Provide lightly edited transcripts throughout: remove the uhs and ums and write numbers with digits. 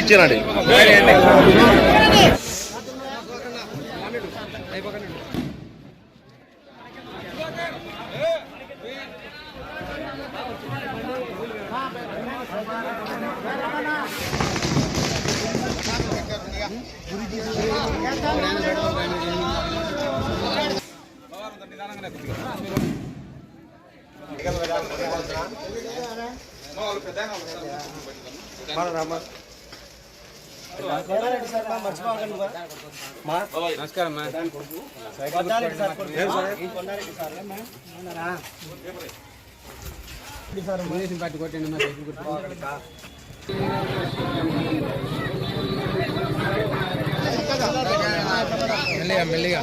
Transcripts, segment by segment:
ఇచ్చానండి. నమస్కారం పార్టీ కొట్టండి మెల్లిగా మెల్లిగా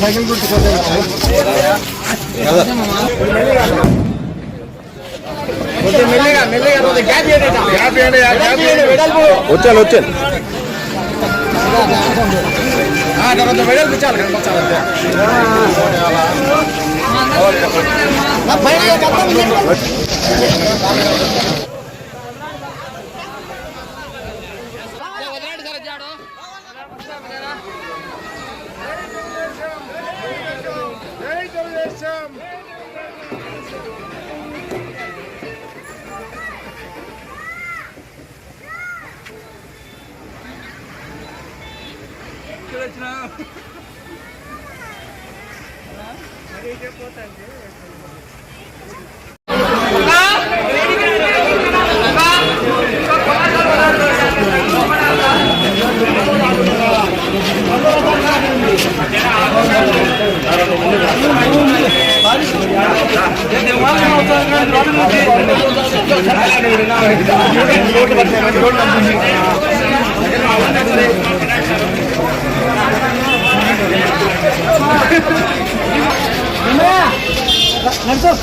సైకిల్ వచ్చాను వచ్చాను వెడల్పు చాలు కనిపించాలంటే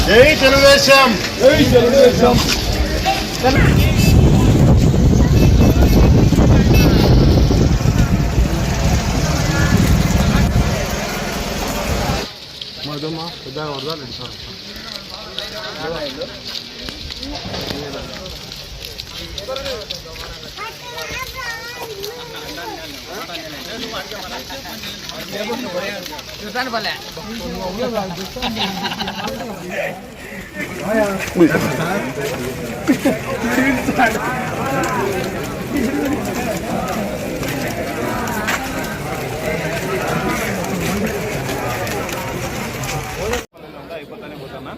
జై తెలుగుదేశం జై తెలుగుదేశం మధుమా పెద్ద వరదాలు సార్ చూసాను పల్లె అయిపోతానే పోతానా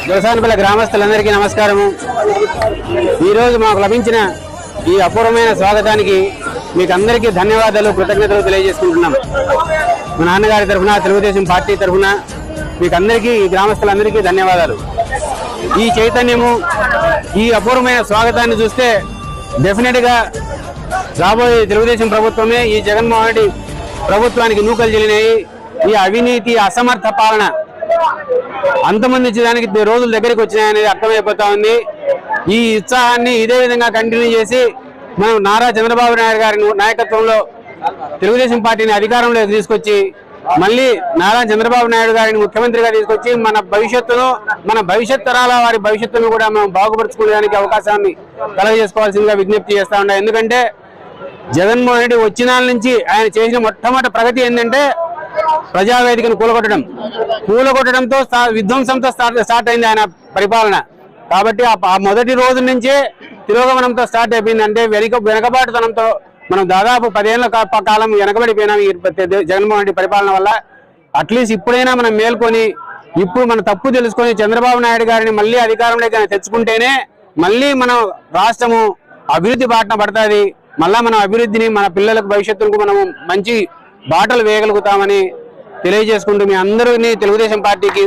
జోసానపల్లి గ్రామస్తులందరికీ నమస్కారము. ఈరోజు మాకు లభించిన ఈ అపూర్వమైన స్వాగతానికి మీకు అందరికీ ధన్యవాదాలు, కృతజ్ఞతలు తెలియజేసుకుంటున్నాం. మా నాన్నగారి తరఫున, తెలుగుదేశం పార్టీ తరఫున మీకు అందరికీ, ఈ గ్రామస్తులందరికీ ధన్యవాదాలు. ఈ చైతన్యము, ఈ అపూర్వమైన స్వాగతాన్ని చూస్తే డెఫినెట్గా రాబోయే తెలుగుదేశం ప్రభుత్వమే ఈ జగన్మోహన్ రెడ్డి ప్రభుత్వానికి నూకలు చెల్లినాయి. ఈ అవినీతి అసమర్థ పాలన అంతమందించడానికి రోజుల దగ్గరికి వచ్చినాయనేది అర్థమైపోతా ఉంది. ఈ ఉత్సాహాన్ని ఇదే విధంగా కంటిన్యూ చేసి మనం నారా చంద్రబాబు నాయుడు గారి నాయకత్వంలో తెలుగుదేశం పార్టీని అధికారంలోకి తీసుకొచ్చి మళ్ళీ నారా చంద్రబాబు నాయుడు గారిని ముఖ్యమంత్రిగా తీసుకొచ్చి మన భవిష్యత్తును, మన భవిష్యత్ తరాల వారి భవిష్యత్తును కూడా మనం బాగుపరుచుకోవడానికి అవకాశాన్ని కలగజేసుకోవాల్సిందిగా విజ్ఞప్తి చేస్తా ఉన్నాం. ఎందుకంటే జగన్మోహన్ రెడ్డి వచ్చిన నుంచి ఆయన చేసిన మొట్టమొదటి ప్రగతి ఏంటంటే ప్రజావేదికను కూలగొట్టడంతో విధ్వంసంతో స్టార్ట్ అయింది ఆయన పరిపాలన. కాబట్టి ఆ మొదటి రోజు నుంచే తిరోగమనంతో స్టార్ట్ అయిపోయింది. అంటే వెనకబాటుతనంతో మనం దాదాపు 10 ఏళ్ల కాలం వెనకబడిపోయినాం ఈ జగన్మోహన్ రెడ్డి పరిపాలన వల్ల. అట్లీస్ట్ ఇప్పుడైనా మనం మేల్కొని ఇప్పుడు మన తప్పు తెలుసుకొని చంద్రబాబు నాయుడు గారిని మళ్ళీ అధికారంలోకి తెచ్చుకుంటేనే మళ్ళీ మనం రాష్ట్రము అభివృద్ధి బాటన పడుతుంది. మళ్ళా మనం అభివృద్ధిని మన పిల్లలకు భవిష్యత్తుకు మనము మంచి బాటలు వేయగలుగుతామని తెలియజేసుకుంటూ మీ అందరినీ తెలుగుదేశం పార్టీకి